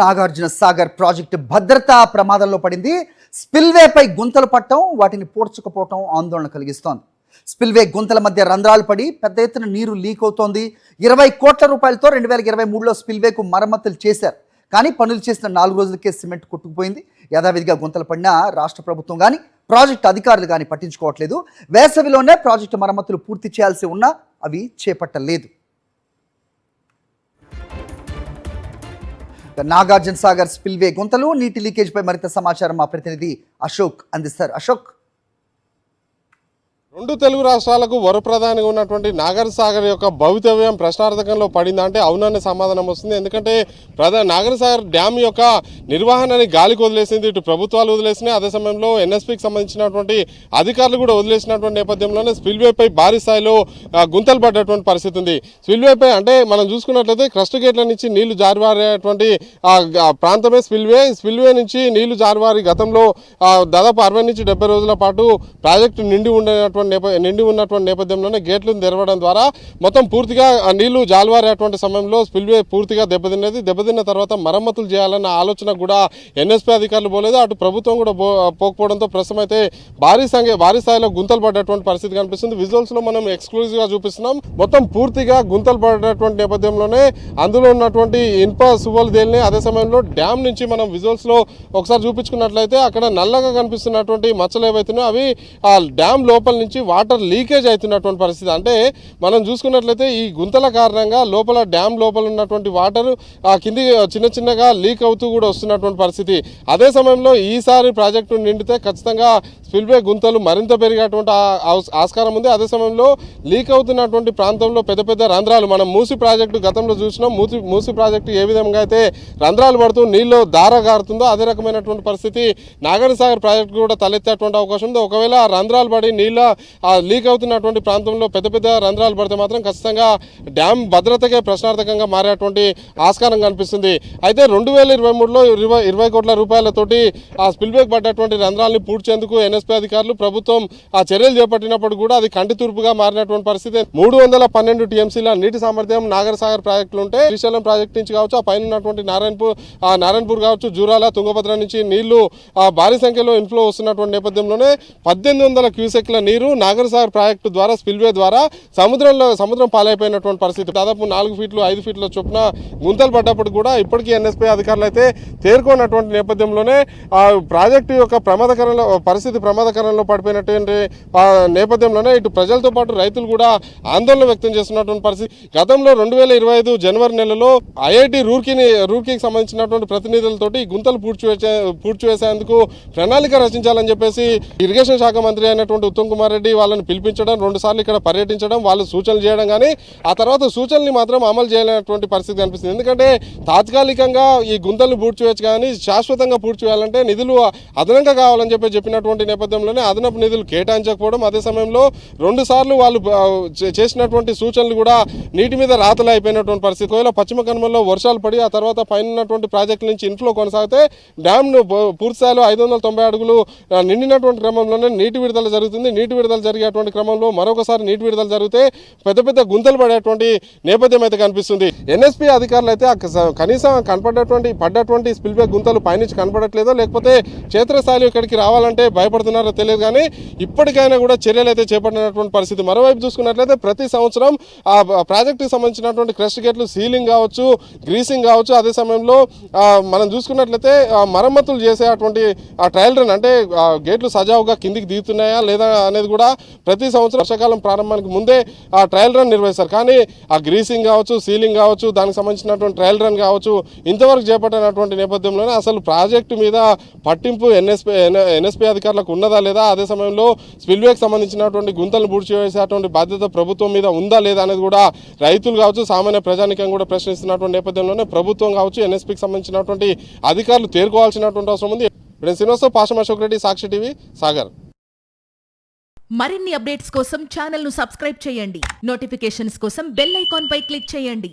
Nagarjuna Sagar project భద్రతా ప్రమాదంలో పడింది. స్పిల్వేపై గుంతలు పట్టడం, వాటిని పూడ్చకపోవటం ఆందోళన కలిగిస్తోంది. స్పిల్వే గుంతల మధ్య రంధ్రాలు పడి పెద్ద ఎత్తున నీరు లీక్ అవుతోంది. 20 కోట్ల రూపాయలతో 2023లో స్పిల్వేకు మరమ్మతులు చేశారు. కానీ పనులు చేసిన 4 రోజులకే సిమెంట్ కొట్టుకుపోయింది. యథావిధిగా గుంతలు పడినా రాష్ట్ర ప్రభుత్వం కానీ ప్రాజెక్టు అధికారులు కానీ పట్టించుకోవట్లేదు. వేసవిలోనే ప్రాజెక్టు మరమ్మతులు పూర్తి చేయాల్సి ఉన్నా అవి చేపట్టలేదు. నాగార్జున సాగర్ స్పిల్వే గుంతలు, నీటి లీకేజ్ పై మరింత సమాచారం మా ప్రతినిధి అశోక్ అందిస్తారు. అశోక్, రెండు తెలుగు రాష్ట్రాలకు వరప్రధానిగా ఉన్నటువంటి నాగార్జున సాగర్ యొక్క భవితవ్యం ప్రశ్నార్థకంలో పడింది అంటే అవుననే సమాధానం వస్తుంది. ఎందుకంటే నాగార్జున సాగర్ డ్యామ్ యొక్క నిర్వహణని గాలికి వదిలేసింది, ఇటు ప్రభుత్వాలు వదిలేసినాయి, అదే సమయంలో ఎన్ఎస్పీకి సంబంధించినటువంటి అధికారులు కూడా వదిలేసినటువంటి నేపథ్యంలోనే స్పిల్వేపై భారీ స్థాయిలో గుంతలు పడ్డటువంటి పరిస్థితి ఉంది. స్పిల్వేపై అంటే మనం చూసుకున్నట్లయితే క్రస్ట్ గేట్ల నుంచి నీళ్లు జారివారేటువంటి ప్రాంతమే స్పిల్వే నుంచి నీళ్లు జారివారి గతంలో దాదాపు 60 నుంచి 70 రోజుల పాటు ప్రాజెక్టు నిండి ఉన్నటువంటి నేపథ్యంలోనే గేట్లను తెరవడం ద్వారా మొత్తం పూర్తిగా నీళ్లు జాలువారేటువంటి సమయంలో స్పిల్వే పూర్తిగా దెబ్బతిన్న తర్వాత మరమ్మతులు చేయాలన్న ఆలోచన కూడా ఎన్ఎస్పీ అధికారులు పోలేదు, అటు ప్రభుత్వం కూడా పోకపోవడంతో ప్రస్తుతం అయితే భారీ స్థాయిలో గుంతలు పడ్డటువంటి పరిస్థితి కనిపిస్తుంది. విజువల్స్ లో మనం ఎక్స్క్లూజివ్ గా చూపిస్తున్నాం. మొత్తం పూర్తిగా గుంతలు పడ్డటువంటి నేపథ్యంలోనే అందులో ఉన్నటువంటి ఇనుప సువ్వలు తేలినాయి. అదే సమయంలో డ్యామ్ నుంచి మనం విజువల్స్ లో ఒకసారి చూపించుకున్నట్లయితే అక్కడ నల్లగా కనిపిస్తున్నటువంటి మచ్చలు ఏవైతున్నాయో అవి ఆ డ్యామ్ లోపల నుంచి వాటర్ లీకేజ్ అవుతున్నటువంటి పరిస్థితి. అంటే మనం చూసుకున్నట్లయితే ఈ గుంతల కారణంగా లోపల డ్యామ్ లోపల ఉన్నటువంటి వాటర్ కింది చిన్నగా లీక్ అవుతూ కూడా వస్తున్నటువంటి పరిస్థితి. అదే సమయంలో ఈసారి ప్రాజెక్టు నిండితే ఖచ్చితంగా స్పిల్వే గుంతలు మరింత పెరిగేటువంటి ఆస్కారం ఉంది. అదే సమయంలో లీక్ అవుతున్నటువంటి ప్రాంతంలో పెద్ద రంధ్రాలు మనం మూసి ప్రాజెక్టు గతంలో చూసినాం. మూసి ప్రాజెక్టు ఏ విధంగా అయితే రంధ్రాలు పడుతూ నీళ్ళు గారుతుందో అదే రకమైనటువంటి పరిస్థితి నాగార్జున సాగర్ ప్రాజెక్టు కూడా తలెత్తేటువంటి అవకాశం ఉంది. ఒకవేళ రంధ్రాలు పడి నీళ్ళ లీక్ అవుతున్నటువంటి ప్రాంతంలో పెద్ద రంధ్రాలు పడితే మాత్రం ఖచ్చితంగా డ్యామ్ భద్రతకే ప్రశ్నార్థకంగా మారేటువంటి ఆస్కారం కనిపిస్తుంది. అయితే 2023లో 20 కోట్ల రూపాయలతోటి ఆ స్పిల్వేకి పడ్డటువంటి రంధ్రాలను పూడ్చేందుకు ఎన్ఎస్పీ అధికారులు ప్రభుత్వం ఆ చర్యలు చేపట్టినప్పుడు కూడా అది కంటి తూర్పుగా మారినటువంటి పరిస్థితి. 312 టీఎంసీల నీటి సామర్థ్యం నాగార్జున సాగర్ ప్రాజెక్టులు ఉంటే శ్రీశైలం ప్రాజెక్టు నుంచి కావచ్చు, ఆ పైన ఉన్నటువంటి నారాయణపూర్ కావచ్చు, జూరాల, తుంగభద్ర నుంచి నీళ్లు భారీ సంఖ్యలో ఇన్ఫ్లో వస్తున్నటువంటి నేపథ్యంలోనే 1800 క్యూసెక్ల నీరు నాగార్జున సాగర్ ప్రాజెక్టు ద్వారా స్పిల్వే ద్వారా సముద్రం పాలైపోయినటువంటి పరిస్థితి. దాదాపు 4 ఫీట్లు 5 ఫీట్ల చొప్పున గుంతలు పడ్డప్పుడు కూడా ఇప్పటికీ ఎన్ఎస్పీ అధికారులు అయితే తేరుకున్నటువంటి నేపథ్యంలోనే ఆ ప్రాజెక్టు యొక్క ప్రమాదకరంలో పడిపోయినటువంటి నేపథ్యంలోనే ఇటు ప్రజలతో పాటు రైతులు కూడా ఆందోళన వ్యక్తం చేస్తున్నటువంటి పరిస్థితి. గతంలో 2025 జనవరి నెలలో ఐఐటి రూర్కీకి సంబంధించినటువంటి ప్రతినిధులతోటి గుంతలు పూడ్చివేసేందుకు ప్రణాళిక రచించాలని చెప్పేసి ఇరిగేషన్ శాఖ మంత్రి అయినటువంటి ఉత్తమ్ కుమార్ రెడ్డి వాళ్ళని పిలిపించడం, 2 సార్లు ఇక్కడ పర్యటించడం, వాళ్ళు సూచనలు చేయడం, కానీ ఆ తర్వాత సూచనల్ని మాత్రం అమలు చేయలేనటువంటి పరిస్థితి కనిపిస్తుంది. ఎందుకంటే తాత్కాలికంగా ఈ గుంతలను పూడ్చివేయచ్చు, కానీ శాశ్వతంగా పూడ్చివేయాలంటే నిధులు అదనంగా కావాలని చెప్పినటువంటి నేపథ్యంలోనే అదనపు నిధులు కేటాయించకపోవడం, అదే సమయంలో 2 సార్లు వాళ్ళు చేసినటువంటి సూచనలు కూడా నీటి మీద రాతలు అయిపోయినటువంటి పరిస్థితి. ఒకవేళ పశ్చిమ కనుమల్లో వర్షాలు పడి ఆ తర్వాత పైన ఉన్నటువంటి ప్రాజెక్టుల నుంచి ఇన్ఫ్లో కొనసాగితే డ్యామ్ను పూర్తి స్థాయిలో 590 అడుగులు నిండినటువంటి క్రమంలోనే నీటి విడుదల జరుగుతుంది. నీటి విడుదల జరిగేటువంటి క్రమంలో మరొకసారి నీటి విడుదల జరిగితే పెద్ద గుంతలు పడేటువంటి నేపథ్యం అయితే కనిపిస్తుంది. ఎన్ఎస్పీ అధికారులు అయితే కనీసం పడ్డటువంటి స్పిల్వే గుంతలు పైనుంచి కనపడట్లేదో, లేకపోతే క్షేత్రస్థాయిలో ఇక్కడికి రావాలంటే భయపడుతున్నారో తెలియదు, కానీ ఇప్పటికైనా కూడా చర్యలు అయితే చేపట్టినటువంటి పరిస్థితి. మరోవైపు చూసుకున్నట్లయితే ప్రతి సంవత్సరం ఆ ప్రాజెక్టుకి సంబంధించినటువంటి క్రస్ట్ గేట్లు సీలింగ్ కావచ్చు, గ్రీసింగ్ కావచ్చు, అదే సమయంలో మనం చూసుకున్నట్లయితే మరమ్మతులు చేసేటువంటి ట్రయల్ రన్ అంటే గేట్లు సజావుగా కిందికి దిగుతున్నాయా లేదా అనేది కూడా ప్రతి సంవత్సరం వర్షాకాలం ప్రారంభానికి ముందే ఆ ట్రయల్ రన్ నిర్వహిస్తారు. కానీ ఆ గ్రీసింగ్ కావచ్చు, సీలింగ్ కావచ్చు, దానికి సంబంధించినటువంటి ట్రయల్ రన్ కావచ్చు ఇంతవరకు చేపట్టినటువంటి నేపథ్యంలోనే అసలు ప్రాజెక్టు మీద పట్టింపు ఎన్ఎస్పీ అధికారులకు ఉన్నదా లేదా, అదే సమయంలో స్పిల్వేకి సంబంధించినటువంటి గుంతలను పూడ్చివేసేటువంటి బాధ్యత ప్రభుత్వం మీద ఉందా లేదా అనేది కూడా రైతులు కావచ్చు, సామాన్య ప్రజానికం కూడా ప్రశ్నిస్తున్నటువంటి నేపథ్యంలోనే ప్రభుత్వం కావచ్చు, ఎన్ఎస్పీకి సంబంధించినటువంటి అధికారులు తేరుకోవాల్సినటువంటి అవసరం ఉంది. శ్రీనివాసరావు, పాషం అశోక్ రెడ్డి, సాక్షి టీవీ, సాగర్. మరిన్ని అప్డేట్స్ కోసం ఛానల్ ను సబ్స్క్రైబ్ చేయండి. నోటిఫికేషన్స్ కోసం బెల్ ఐకాన్ పై క్లిక్ చేయండి.